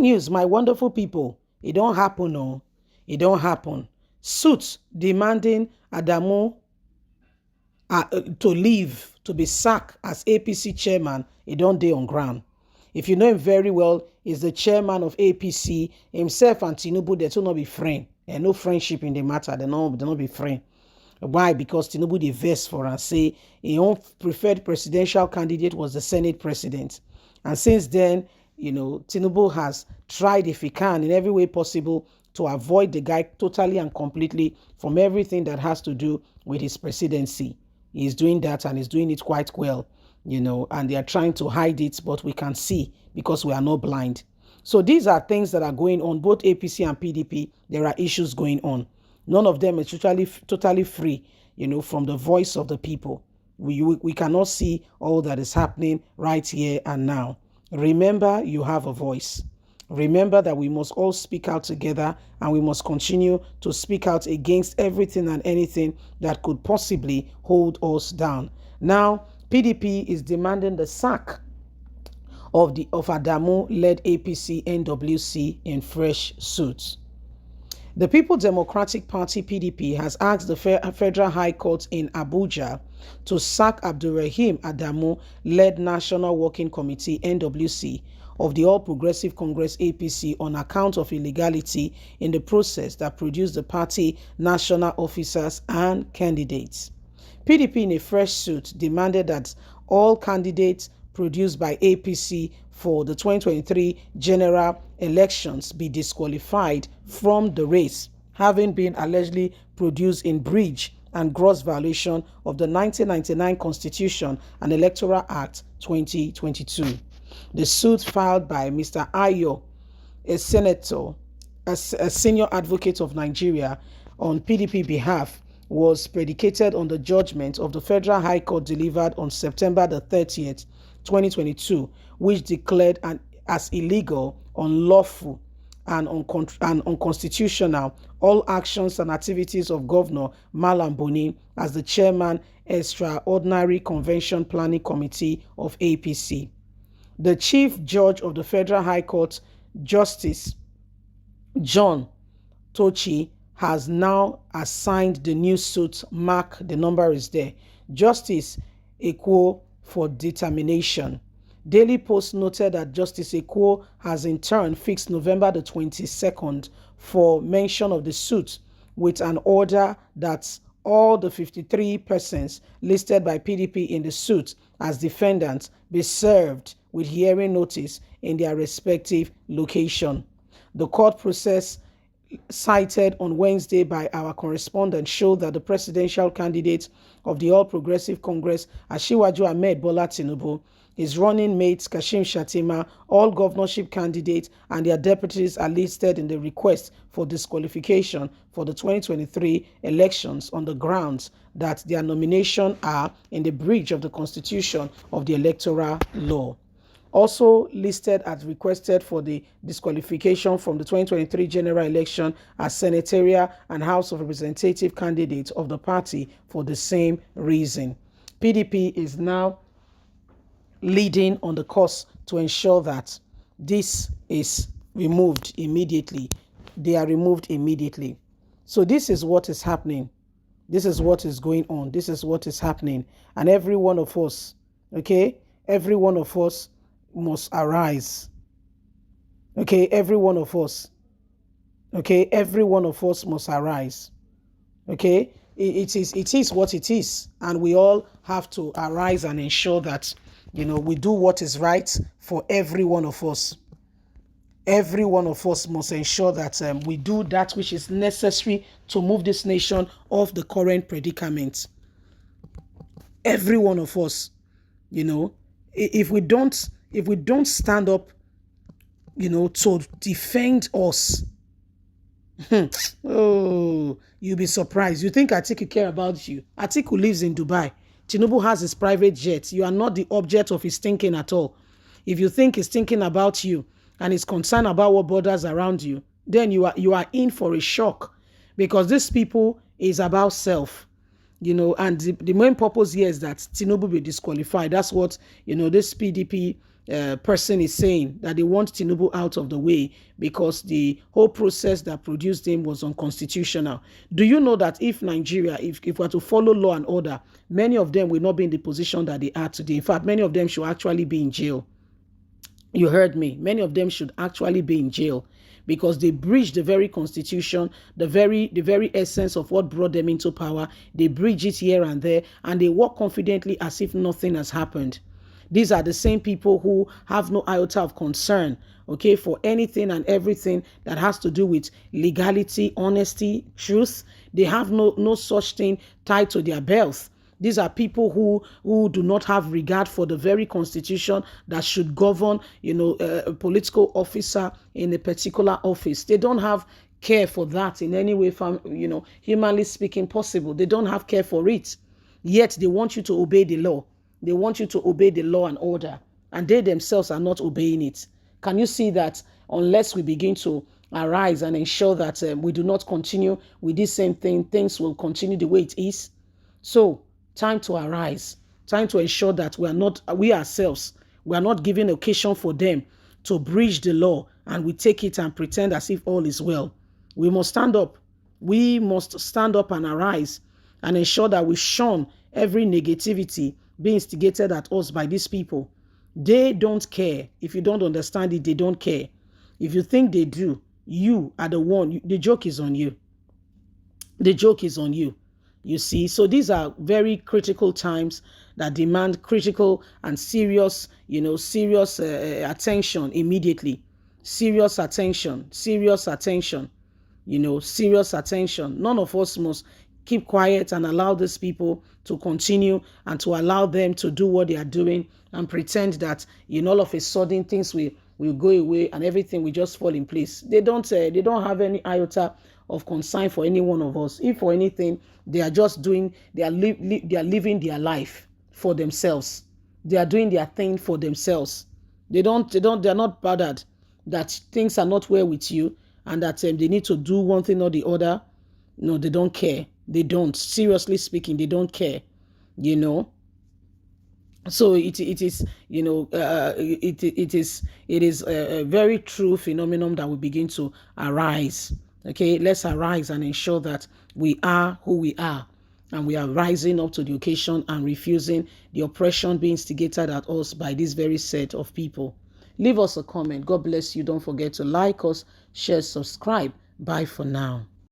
News, my wonderful people. It don't happen, no. It don't happen. Suits demanding Adamu to leave, to be sacked as APC chairman, it don't day on ground. If you know him very well, he's the chairman of APC. Himself and Tinubu, they will not be friend. And no friendship in the matter. They not be friend. Why? Because Tinubu dey vex for and say his own preferred presidential candidate was the Senate president. And since then, Tinubu has tried, if he can, in every way possible, to avoid the guy totally and completely from everything that has to do with his presidency. He's doing that, and he's doing it quite well, and they are trying to hide it, but we can see because we are not blind. So these are things that are going on, both APC and PDP. There are issues going on. None of them is totally free, from the voice of the people. We cannot see all that is happening right here and now. Remember, you have a voice. Remember that we must all speak out together, and we must continue to speak out against everything and anything that could possibly hold us down. Now, PDP is demanding the sack of Adamu-led APC NWC in fresh suits. The People's Democratic Party PDP has asked the Federal High Court in Abuja to sack Abdulrahim Adamu-led National Working Committee NWC of the All Progressive Congress APC on account of illegality in the process that produced the party national officers and candidates. PDP, in a fresh suit, demanded that all candidates produced by APC for the 2023 general elections be disqualified from the race, having been allegedly produced in breach and gross violation of the 1999 Constitution and Electoral Act 2022. The suit filed by Mr. Ayo, a senator, a senior advocate of Nigeria, on PDP behalf, was predicated on the judgment of the Federal High Court delivered on September the 30th, 2022, which declared as illegal, unlawful, and unconstitutional all actions and activities of Governor Malam Buni as the chairman, Extraordinary Convention Planning Committee of APC. The Chief Judge of the Federal High Court, Justice John Tochi, has now assigned the new suit. Mark, the number is there. Justice Ekwo for determination. Daily Post noted that Justice Ekwo has in turn fixed November the 22nd for mention of the suit, with an order that all the 53 persons listed by PDP in the suit as defendants be served with hearing notice in their respective location. The court process cited on Wednesday by our correspondent showed that the presidential candidate of the All Progressive Congress, Asiwaju Ahmed Bola Tinubu, his running mates Kashim Shettima, all governorship candidates and their deputies are listed in the request for disqualification for the 2023 elections on the grounds that their nominations are in the breach of the Constitution of the Electoral Law. Also listed as requested for the disqualification from the 2023 general election as senatorial and House of Representative candidates of the party for the same reason. PDP is now leading on the course to ensure that this is removed immediately. They are removed immediately. So this is what is happening. This is what is going on. This is what is happening. And every one of us, okay, every one of us must arise. Okay, every one of us. Okay, every one of us must arise. Okay, it is what it is, and we all have to arise and ensure that we do what is right for every one of us. Every one of us must ensure that we do that which is necessary to move this nation off the current predicament. Every one of us, if we don't stand up, to defend us, oh, you'll be surprised. You think Atiku care about you? Atiku lives in Dubai. Tinubu has his private jet. You are not the object of his thinking at all. If you think he's thinking about you and is concerned about what borders around you, then you are in for a shock, because these people is about self. And the main purpose here is that Tinubu be disqualified. That's what, this PDP person is saying, that they want Tinubu out of the way because the whole process that produced him was unconstitutional. Do you know that if Nigeria, if we were to follow law and order, many of them will not be in the position that they are today? In fact, many of them should actually be in jail. You heard me. Many of them should actually be in jail because they breached the very constitution, the very essence of what brought them into power. They breach it here and there, and they walk confidently as if nothing has happened. These are the same people who have no iota of concern, okay, for anything and everything that has to do with legality, honesty, truth. They have no such thing tied to their belts. These are people who do not have regard for the very constitution that should govern, a political officer in a particular office. They don't have care for that in any way, humanly speaking, possible. They don't have care for it. Yet they want you to obey the law. They want you to obey the law and order, and they themselves are not obeying it. Can you see that? Unless we begin to arise and ensure that we do not continue with this same thing, things will continue the way it is. So, time to arise, time to ensure that we ourselves, we are not giving occasion for them to breach the law, and we take it and pretend as if all is well. We must stand up. We must stand up and arise and ensure that we shun every negativity being instigated at us by these people. They don't care. If you don't understand it, they don't care. If you think they do, you are the one. The joke is on you. The joke is on you. You see, so these are very critical times that demand critical and serious, serious attention immediately. Serious attention, serious attention, serious attention. None of us must keep quiet and allow these people to continue and to allow them to do what they are doing and pretend that, all of a sudden things will go away and everything will just fall in place. They don't have any iota of concern for any one of us. If for anything, they are just doing, they are living their life for themselves. They are doing their thing for themselves. They are not bothered that things are not well with you and that they need to do one thing or the other. No, they don't care. They don't. Seriously speaking, they don't care. So it is, it is a very true phenomenon that will begin to arise. Okay, let's arise and ensure that we are who we are, and we are rising up to the occasion and refusing the oppression being instigated at us by this very set of people. Leave us a comment. God bless you. Don't forget to like us, share, subscribe. Bye for now.